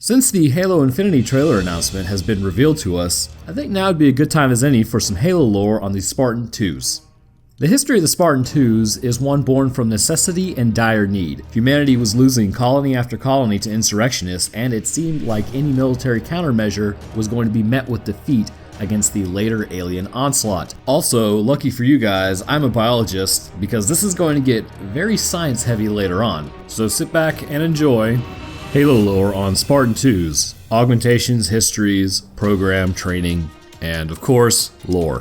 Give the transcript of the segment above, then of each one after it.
Since the Halo Infinity trailer announcement has been revealed to us, I think now would be a good time as any for some Halo lore on the Spartan Twos. The history of the Spartan Twos is one born from necessity and dire need. Humanity was losing colony after colony to insurrectionists, and it seemed like any military countermeasure was going to be met with defeat against the later alien onslaught. Also, lucky for you guys, I'm a biologist, because this is going to get very science heavy later on. So sit back and enjoy Halo lore on Spartan 2s, augmentations, histories, program, training, and of course, lore.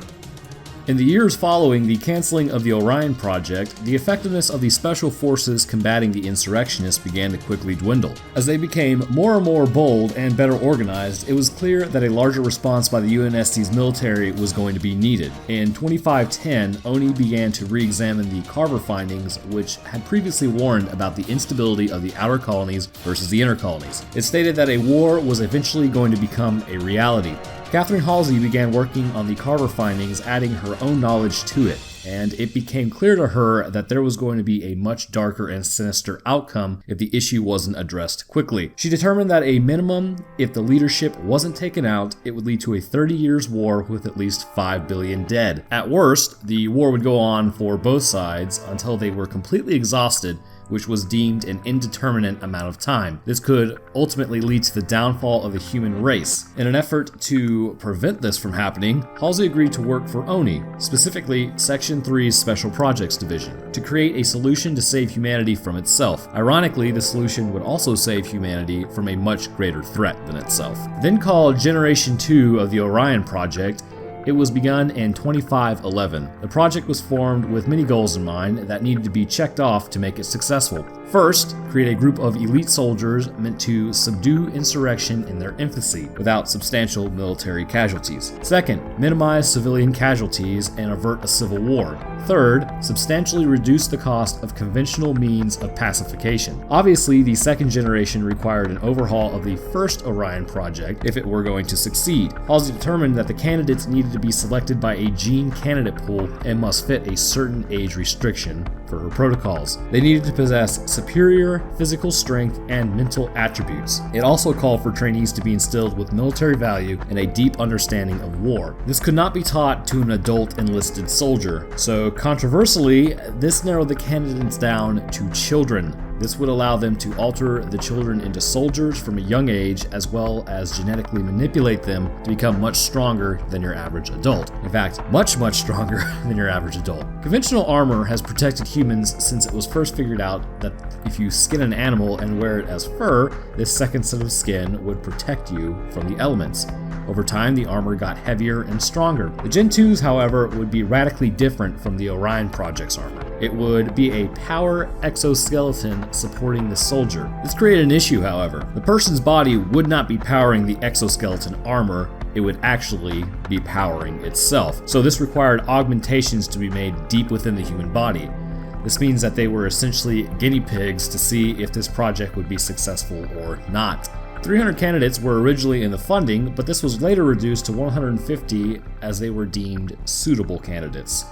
In the years following the canceling of the Orion project, the effectiveness of the special forces combating the insurrectionists began to quickly dwindle. As they became more and more bold and better organized, it was clear that a larger response by the UNSC's military was going to be needed. In 2510, ONI began to re-examine the Carver findings, which had previously warned about the instability of the outer colonies versus the inner colonies. It stated that a war was eventually going to become a reality. Catherine Halsey began working on the Carver findings, adding her own knowledge to it, and it became clear to her that there was going to be a much darker and sinister outcome if the issue wasn't addressed quickly. She determined that a minimum, if the leadership wasn't taken out, it would lead to a 30 years war with at least 5 billion dead. At worst, the war would go on for both sides until they were completely exhausted, which was deemed an indeterminate amount of time. This could ultimately lead to the downfall of the human race. In an effort to prevent this from happening, Halsey agreed to work for ONI, specifically Section 3's Special Projects Division, to create a solution to save humanity from itself. Ironically, the solution would also save humanity from a much greater threat than itself. Then called Generation 2 of the Orion project, it was begun in 2511. The project was formed with many goals in mind that needed to be checked off to make it successful. First, create a group of elite soldiers meant to subdue insurrection in their infancy without substantial military casualties. Second, minimize civilian casualties and avert a civil war. Third, substantially reduce the cost of conventional means of pacification. Obviously, the second generation required an overhaul of the first Orion project if it were going to succeed. Halsey determined that the candidates needed to be selected by a gene candidate pool and must fit a certain age restriction for her protocols. They needed to possess superior physical strength and mental attributes. It also called for trainees to be instilled with military value and a deep understanding of war. This could not be taught to an adult enlisted soldier, so controversially, this narrowed the candidates down to children. This would allow them to alter the children into soldiers from a young age, as well as genetically manipulate them to become much stronger than your average adult. In fact, much stronger than your average adult. Conventional armor has protected humans since it was first figured out that if you skin an animal and wear it as fur, this second set of skin would protect you from the elements. Over time, the armor got heavier and stronger. The Gen 2s, however, would be radically different from the Orion Project's armor. It would be a power exoskeleton supporting the soldier. This created an issue, however. The person's body would not be powering the exoskeleton armor, it would actually be powering itself. So this required augmentations to be made deep within the human body. This means that they were essentially guinea pigs to see if this project would be successful or not. 300 candidates were originally in the funding, but this was later reduced to 150 as they were deemed suitable candidates.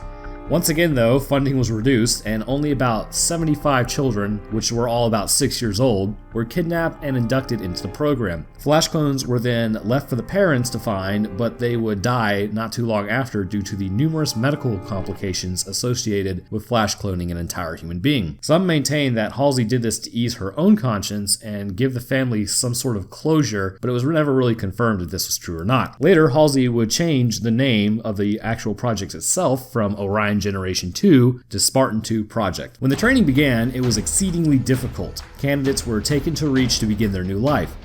Once again though, funding was reduced and only about 75 children, which were all about 6 years old, were kidnapped and inducted into the program. Flash clones were then left for the parents to find, but they would die not too long after due to the numerous medical complications associated with flash cloning an entire human being. Some maintain that Halsey did this to ease her own conscience and give the family some sort of closure, but it was never really confirmed if this was true or not. Later, Halsey would change the name of the actual project itself from Orion Generation 2 to Spartan 2 project. When the training began, it was exceedingly difficult. Candidates were taken to Reach to begin their new life.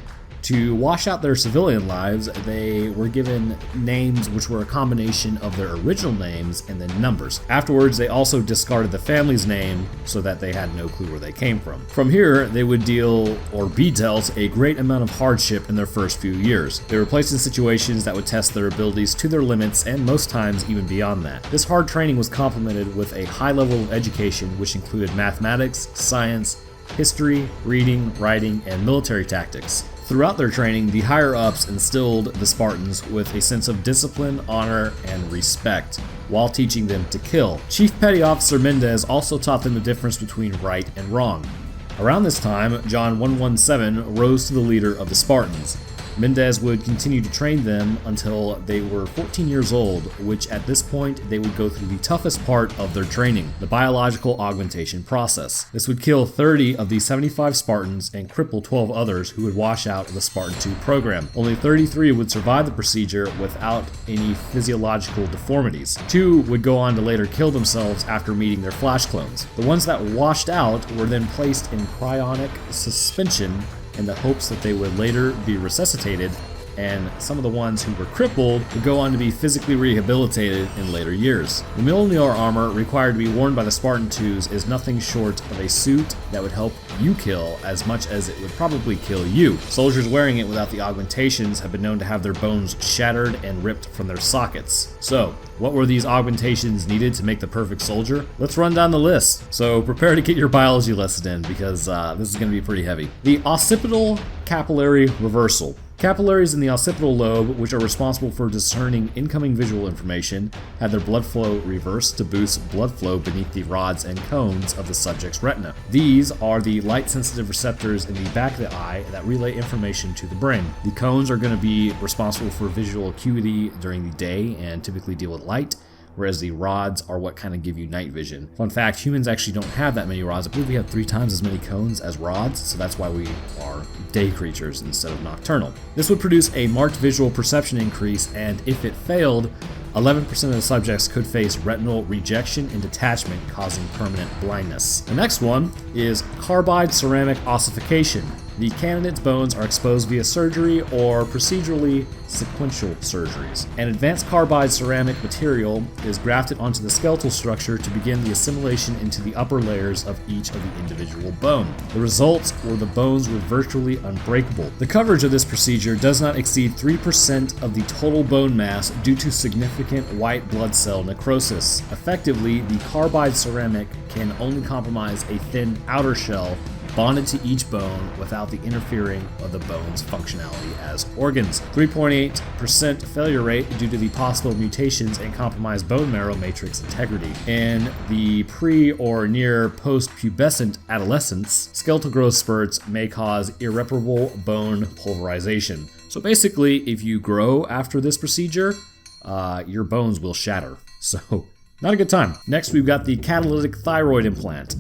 To wash out their civilian lives, they were given names which were a combination of their original names and then numbers. Afterwards, they also discarded the family's name so that they had no clue where they came from. From here, they would deal or be dealt a great amount of hardship in their first few years. They were placed in situations that would test their abilities to their limits and most times even beyond that. This hard training was complemented with a high level of education which included mathematics, science, history, reading, writing, and military tactics. Throughout their training, the higher-ups instilled the Spartans with a sense of discipline, honor, and respect, while teaching them to kill. Chief Petty Officer Mendez also taught them the difference between right and wrong. Around this time, John 117 rose to the leader of the Spartans. Mendez would continue to train them until they were 14 years old, which at this point they would go through the toughest part of their training, the biological augmentation process. This would kill 30 of the 75 Spartans and cripple 12 others who would wash out of the Spartan Two program. Only 33 would survive the procedure without any physiological deformities. 2 would go on to later kill themselves after meeting their flash clones. The ones that washed out were then placed in cryonic suspension in the hopes that they would later be resuscitated, and some of the ones who were crippled would go on to be physically rehabilitated in later years. The Mjolnir armor required to be worn by the Spartan Twos is nothing short of a suit that would help you kill as much as it would probably kill you. Soldiers wearing it without the augmentations have been known to have their bones shattered and ripped from their sockets. So, what were these augmentations needed to make the perfect soldier? Let's run down the list. So prepare to get your biology lesson in, because this is going to be pretty heavy. The occipital capillary reversal. Capillaries in the occipital lobe, which are responsible for discerning incoming visual information, had their blood flow reversed to boost blood flow beneath the rods and cones of the subject's retina. These are the light-sensitive receptors in the back of the eye that relay information to the brain. The cones are going to be responsible for visual acuity during the day and typically deal with light, whereas the rods are what kind of give you night vision. Fun fact, humans actually don't have that many rods. I believe we have 3 times as many cones as rods, so that's why we are day creatures instead of nocturnal. This would produce a marked visual perception increase, and if it failed, 11% of the subjects could face retinal rejection and detachment, causing permanent blindness. The next one is carbide ceramic ossification. The candidate's bones are exposed via surgery or procedurally sequential surgeries. An advanced carbide ceramic material is grafted onto the skeletal structure to begin the assimilation into the upper layers of each of the individual bone. The results were the bones were virtually unbreakable. The coverage of this procedure does not exceed 3% of the total bone mass due to significant white blood cell necrosis. Effectively, the carbide ceramic can only compromise a thin outer shell bonded to each bone without the interfering of the bone's functionality as organs. 3.8% failure rate due to the possible mutations and compromised bone marrow matrix integrity. In the pre or near post-pubescent adolescence, skeletal growth spurts may cause irreparable bone pulverization. So basically, if you grow after this procedure, your bones will shatter. So, not a good time. Next, we've got the catalytic thyroid implant.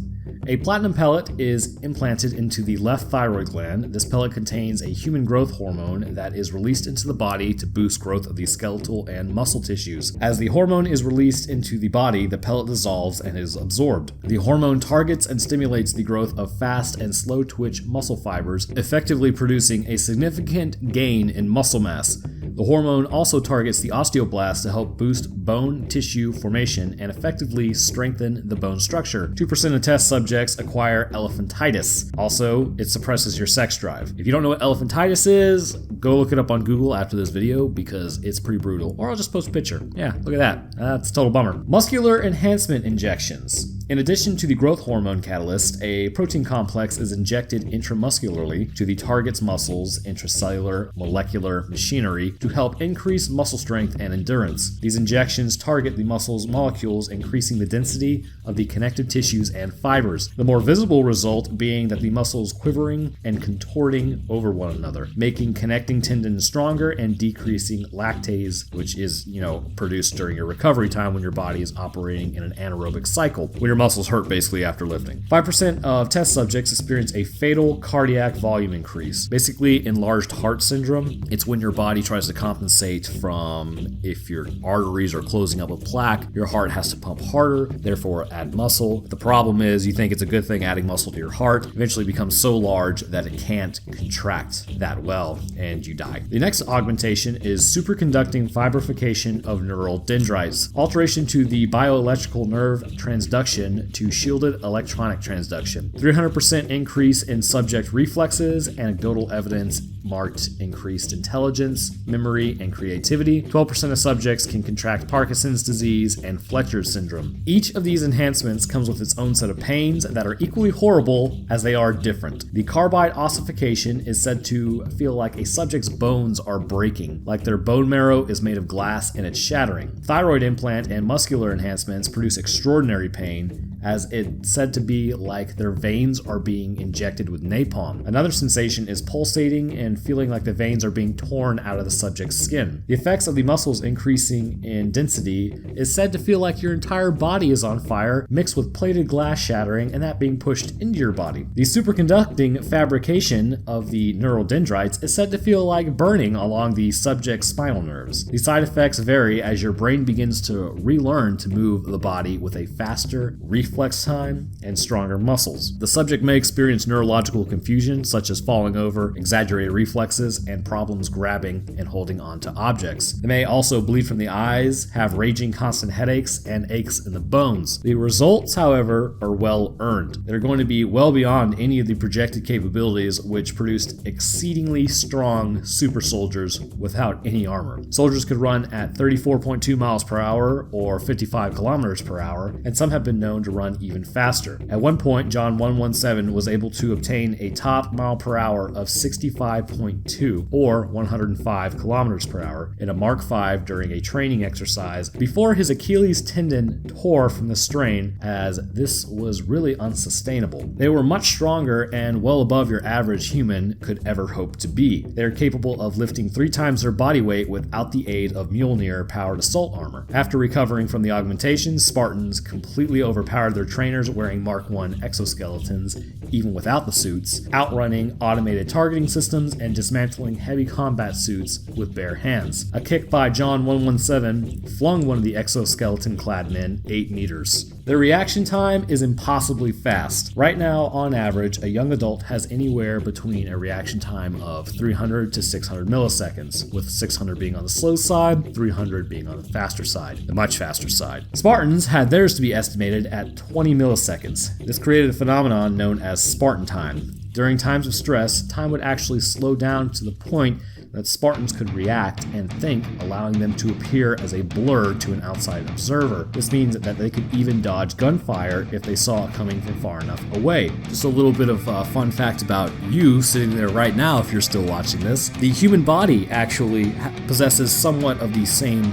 A platinum pellet is implanted into the left thyroid gland. This pellet contains a human growth hormone that is released into the body to boost growth of the skeletal and muscle tissues. As the hormone is released into the body, the pellet dissolves and is absorbed. The hormone targets and stimulates the growth of fast and slow twitch muscle fibers, effectively producing a significant gain in muscle mass. The hormone also targets the osteoblasts to help boost bone tissue formation and effectively strengthen the bone structure. 2% of test subjects acquire elephantitis. Also, it suppresses your sex drive. If you don't know what elephantitis is, go look it up on Google after this video because it's pretty brutal. Or I'll just post a picture. Yeah, look at that. That's a total bummer. Muscular enhancement injections. In addition to the growth hormone catalyst, a protein complex is injected intramuscularly to the target's muscles, intracellular molecular machinery to help increase muscle strength and endurance. These injections target the muscle's molecules, increasing the density of the connective tissues and fibers. The more visible result being that the muscles quivering and contorting over one another, making connecting tendons stronger and decreasing lactase, which is, produced during your recovery time when your body is operating in an anaerobic cycle. When your muscles hurt basically after lifting. 5% of test subjects experience a fatal cardiac volume increase. Basically, enlarged heart syndrome. It's when your body tries to compensate from if your arteries are closing up with plaque, your heart has to pump harder, therefore add muscle. The problem is you think it's a good thing adding muscle to your heart, eventually becomes so large that it can't contract that well and you die. The next augmentation is superconducting fibrification of neural dendrites. Alteration to the bioelectrical nerve transduction to shielded electronic transduction. 300% increase in subject reflexes, anecdotal evidence marked increased intelligence, memory, and creativity. 12% of subjects can contract Parkinson's disease and Fletcher's syndrome. Each of these enhancements comes with its own set of pains that are equally horrible as they are different. The carbide ossification is said to feel like a subject's bones are breaking, like their bone marrow is made of glass and it's shattering. Thyroid implant and muscular enhancements produce extraordinary pain, pain, as it's said to be like their veins are being injected with napalm. Another sensation is pulsating and feeling like the veins are being torn out of the subject's skin. The effects of the muscles increasing in density is said to feel like your entire body is on fire, mixed with plated glass shattering and that being pushed into your body. The superconducting fabrication of the neural dendrites is said to feel like burning along the subject's spinal nerves. The side effects vary as your brain begins to relearn to move the body with a faster reflex time and stronger muscles. The subject may experience neurological confusion, such as falling over, exaggerated reflexes, and problems grabbing and holding onto objects. They may also bleed from the eyes, have raging constant headaches, and aches in the bones. The results, however, are well earned. They're going to be well beyond any of the projected capabilities, which produced exceedingly strong super soldiers without any armor. Soldiers could run at 34.2 miles per hour or 55 kilometers per hour, and some have been known to run even faster. At one point, John 117 was able to obtain a top mile per hour of 65.2 or 105 kilometers per hour in a Mark V during a training exercise before his Achilles tendon tore from the strain, as this was really unsustainable. They were much stronger and well above your average human could ever hope to be. They are capable of lifting 3 times their body weight without the aid of Mjolnir-powered assault armor. After recovering from the augmentations, Spartans completely overpowered their trainers wearing Mark I exoskeletons, even without the suits, outrunning automated targeting systems and dismantling heavy combat suits with bare hands. A kick by John 117 flung one of the exoskeleton-clad men 8 meters. Their reaction time is impossibly fast. Right now, on average, a young adult has anywhere between a reaction time of 300 to 600 milliseconds, with 600 being on the slow side, 300 being on the faster side, the much faster side. Spartans had theirs to be estimated at 20 milliseconds. This created a phenomenon known as Spartan time. During times of stress, time would actually slow down to the point that Spartans could react and think, allowing them to appear as a blur to an outside observer. This means that they could even dodge gunfire if they saw it coming from far enough away. Just a little bit of fun fact about you sitting there right now, if you're still watching this. The human body actually possesses somewhat of the same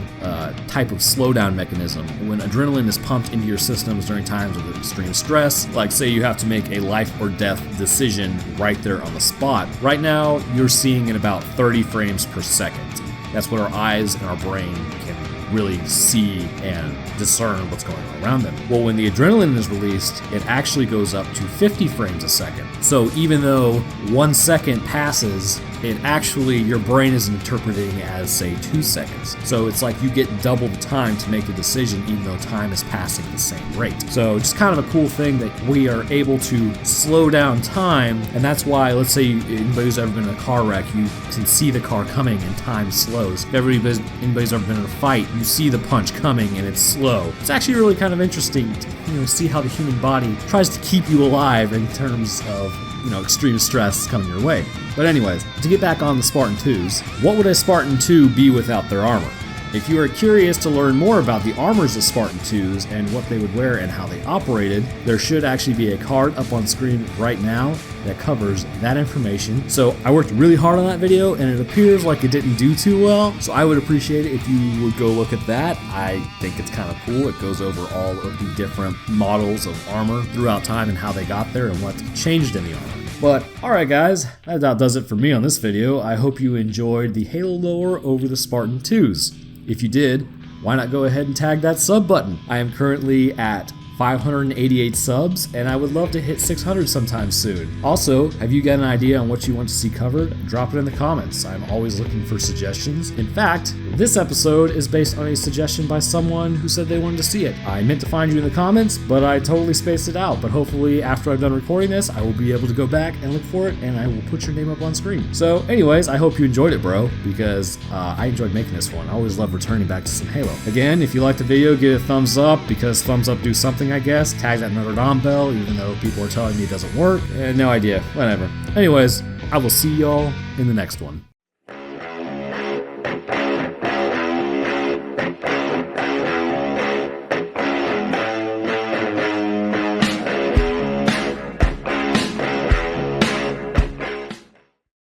type of slowdown mechanism. When adrenaline is pumped into your systems during times of extreme stress, like say you have to make a life or death decision right there on the spot. Right now, you're seeing in about 30 frames per second. That's what our eyes and our brain can really see and discern what's going on around them. Well, when the adrenaline is released, it actually goes up to 50 frames a second. So even though 1 second passes, it actually, your brain is interpreting as, say, 2 seconds. So it's like you get double the time to make a decision, even though time is passing at the same rate. So just kind of a cool thing that we are able to slow down time, and that's why, let's say anybody who's ever been in a car wreck, you can see the car coming and time slows. If anybody's ever been in a fight, you see the punch coming and it's slow. It's actually really kind of interesting to see how the human body tries to keep you alive in terms of extreme stress coming your way. But anyways, to get back on the Spartan Twos, what would a Spartan 2 be without their armor? If you are curious to learn more about the armors of Spartan 2s and what they would wear and how they operated, there should actually be a card up on screen right now that covers that information. So I worked really hard on that video and it appears like it didn't do too well, so I would appreciate it if you would go look at that. I think it's kind of cool. It goes over all of the different models of armor throughout time and how they got there and what changed in the armor. But alright guys, that about does it for me on this video. I hope you enjoyed the Halo lore over the Spartan 2s. If you did, why not go ahead and tag that sub button? I am currently at 588 subs, and I would love to hit 600 sometime soon. Also, have you got an idea on what you want to see covered? Drop it in the comments. I'm always looking for suggestions. In fact, this episode is based on a suggestion by someone who said they wanted to see it. I meant to find you in the comments, but I totally spaced it out. But hopefully, after I've done recording this, I will be able to go back and look for it, and I will put your name up on screen. So anyways, I hope you enjoyed it, bro, because I enjoyed making this one. I always love returning back to some Halo. Again, if you liked the video, give it a thumbs up, because thumbs up do something, I guess. Tag that Notre Dame bell, even though people are telling me it doesn't work. No idea. Whatever. Anyways, I will see y'all in the next one.